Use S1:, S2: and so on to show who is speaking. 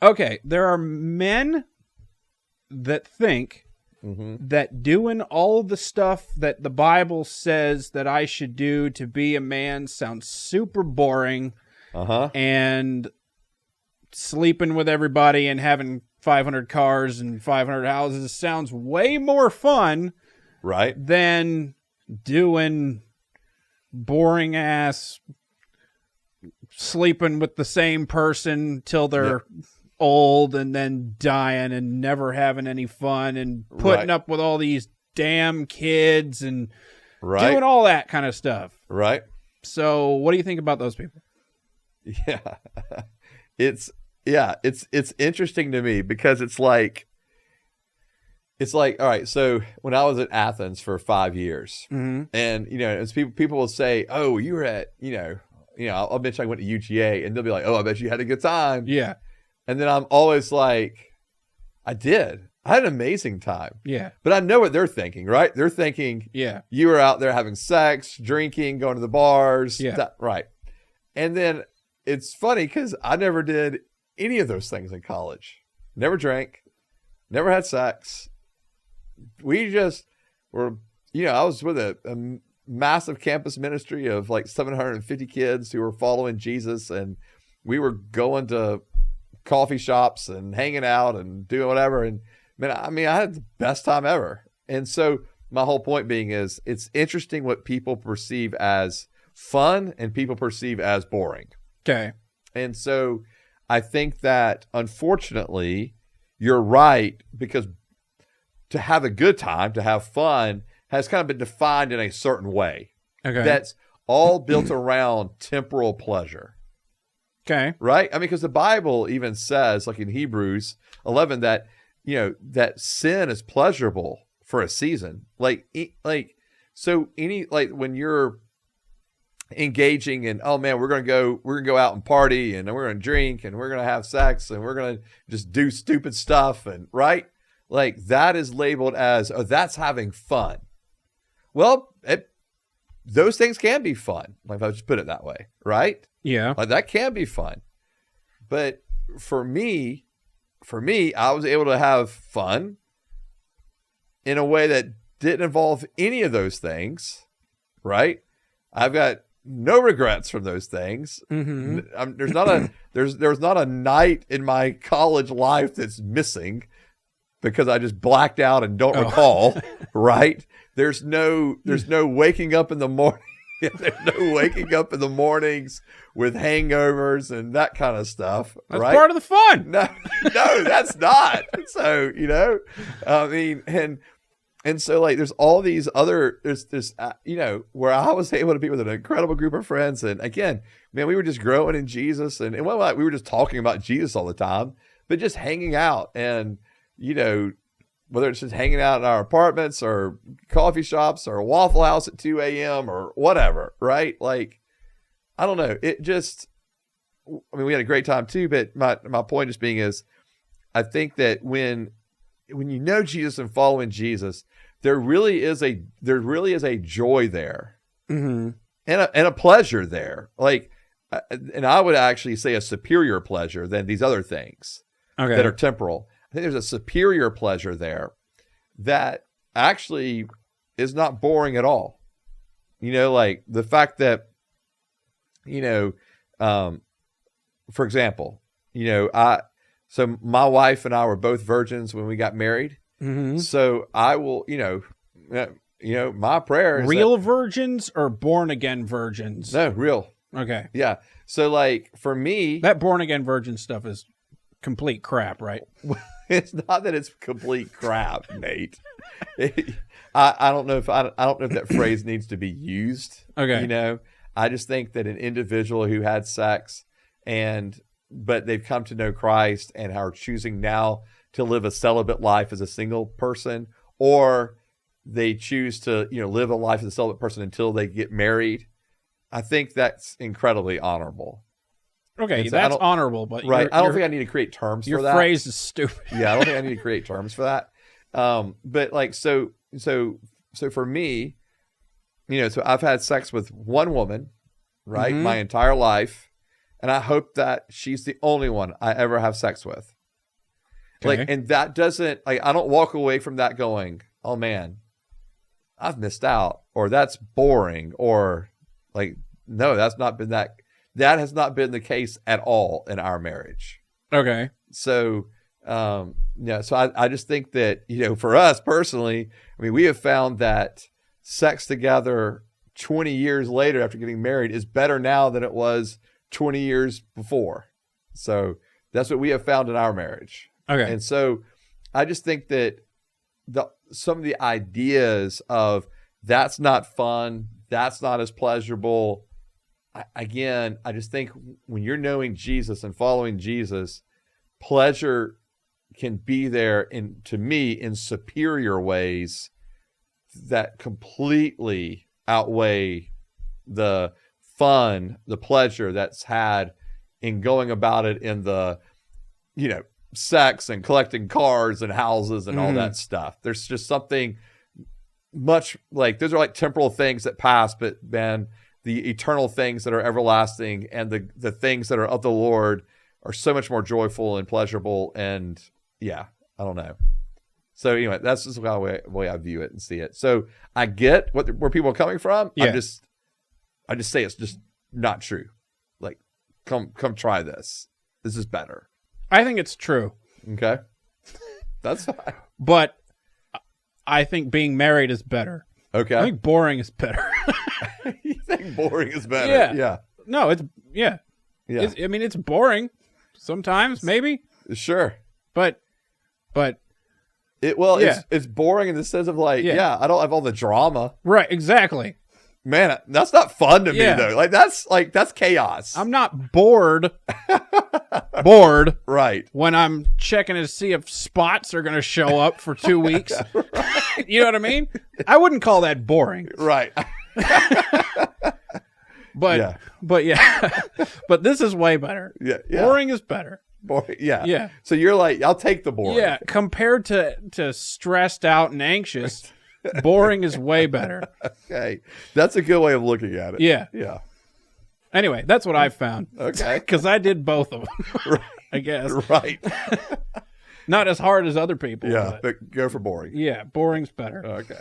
S1: Okay, there are men that think that doing all the stuff that the Bible says that I should do to be a man sounds super boring. And sleeping with everybody and having 500 cars and 500 houses sounds way more fun,
S2: right,
S1: than doing boring ass sleeping with the same person till they're old and then dying and never having any fun and putting up with all these damn kids and doing all that kind of stuff.
S2: Right.
S1: So what do you think about those people?
S2: Yeah. It's interesting to me because it's like, all right. So when I was at Athens for 5 years, and as people will say, "Oh, you were at I'll mention I went to UGA," and they'll be like, "Oh, I bet you had a good time."
S1: Yeah,
S2: and then I'm always like, "I did. I had an amazing time."
S1: Yeah,
S2: but I know what they're thinking, right? They're thinking, you were out there having sex, drinking, going to the bars, right? And then it's funny because I never did any of those things in college. Never drank, never had sex. We just were, I was with a massive campus ministry of like 750 kids who were following Jesus. And we were going to coffee shops and hanging out and doing whatever. And I had the best time ever. And so my whole point being is it's interesting what people perceive as fun and people perceive as boring.
S1: Okay.
S2: And so I think that unfortunately you're right, because to have a good time, to have fun has kind of been defined in a certain way.
S1: Okay.
S2: That's all built around temporal pleasure.
S1: Okay.
S2: Right? Because the Bible even says, like in Hebrews 11, that, that sin is pleasurable for a season. So when you're engaging in, oh man, we're gonna go out and party and we're gonna drink and we're gonna have sex and we're gonna just do stupid stuff, and right, like that is labeled as, oh, that's having fun. Well, those things can be fun, like if I just put it that way, right?
S1: Yeah,
S2: like that can be fun. But for me, I was able to have fun in a way that didn't involve any of those things, right? I've got no regrets from those things. There's not a night in my college life that's missing because I just blacked out and don't recall. Right? There's no waking up in the morning. There's no waking up in the mornings with hangovers and that kind of stuff.
S1: That's
S2: right?
S1: part of the fun.
S2: No, that's not. So, and so like, there's all these other, there's where I was able to be with an incredible group of friends. And again, man, we were just growing in Jesus, and it wasn't like we were just talking about Jesus all the time, but just hanging out. And, whether it's just hanging out in our apartments or coffee shops or Waffle House at 2 a.m. or whatever, right? Like, I don't know. It just, we had a great time too, but my point just being is, I think that when you know Jesus and following Jesus, there really is a joy there, and a pleasure there. Like, and I would actually say a superior pleasure than these other things that are temporal. I think there's a superior pleasure there that actually is not boring at all. Like the fact that, for example, so my wife and I were both virgins when we got married. So I will, my prayer is
S1: real virgins or born again virgins?
S2: No, real.
S1: Okay.
S2: Yeah. So like for me,
S1: that born again virgin stuff is complete crap, right?
S2: It's not that it's complete crap, Nate. I don't know if that phrase needs to be used.
S1: Okay.
S2: I just think that an individual who had sex but they've come to know Christ and are choosing now to live a celibate life as a single person, or they choose to, live a life as a celibate person until they get married. I think that's incredibly honorable.
S1: Okay, so that's honorable, but
S2: right. I don't think I need to create terms for that.
S1: Your phrase is stupid.
S2: Yeah, I don't think I need to create terms for that. But like, so for me, so I've had sex with one woman, right, my entire life. and I hope that she's the only one I ever have sex with.
S1: Okay.
S2: Like, and that doesn't, like, I don't walk away from that going, oh man, I've missed out, or that's boring, or like, no, that has not been the case at all in our marriage.
S1: Okay.
S2: So, so I just think that, for us personally, I mean, we have found that sex together 20 years later after getting married is better now than it was 20 years before. So that's what we have found in our marriage.
S1: Okay.
S2: And so I just think that some of the ideas of that's not fun, that's not as pleasurable. I just think when you're knowing Jesus and following Jesus, pleasure can be there to me in superior ways that completely outweigh the fun, the pleasure that's had in going about it in the, sex and collecting cars and houses and all that stuff. There's just something much like, those are like temporal things that pass, but man, the eternal things that are everlasting and the things that are of the Lord are so much more joyful and pleasurable. And I don't know. So anyway, that's just the way I view it and see it. So I get where people are coming from. Yeah. I just say it's just not true. Like, come try this. This is better.
S1: I think it's true.
S2: Okay. That's fine.
S1: But I think being married is better.
S2: Okay.
S1: I think boring is better.
S2: You think boring is better?
S1: Yeah.
S2: Yeah.
S1: No, it's it's boring sometimes, maybe.
S2: Sure.
S1: But
S2: it's boring in the sense of like, I don't have all the drama.
S1: Right, exactly.
S2: Man, that's not fun to me though. That's chaos.
S1: I'm not bored.
S2: Right.
S1: When I'm checking to see if spots are going to show up for 2 weeks. Right. You know what I mean? I wouldn't call that boring.
S2: Right.
S1: But this is way better.
S2: Yeah.
S1: Boring is better.
S2: Boring. Yeah.
S1: Yeah.
S2: So you're like, I'll take the boring.
S1: Yeah. Compared to stressed out and anxious, boring is way better.
S2: Okay. That's a good way of looking at it.
S1: Yeah.
S2: Yeah.
S1: Anyway, that's what I found.
S2: Okay.
S1: Because I did both of them,
S2: right.
S1: I guess.
S2: Right.
S1: Not as hard as other people.
S2: Yeah, but go for boring.
S1: Yeah, boring's better.
S2: Okay.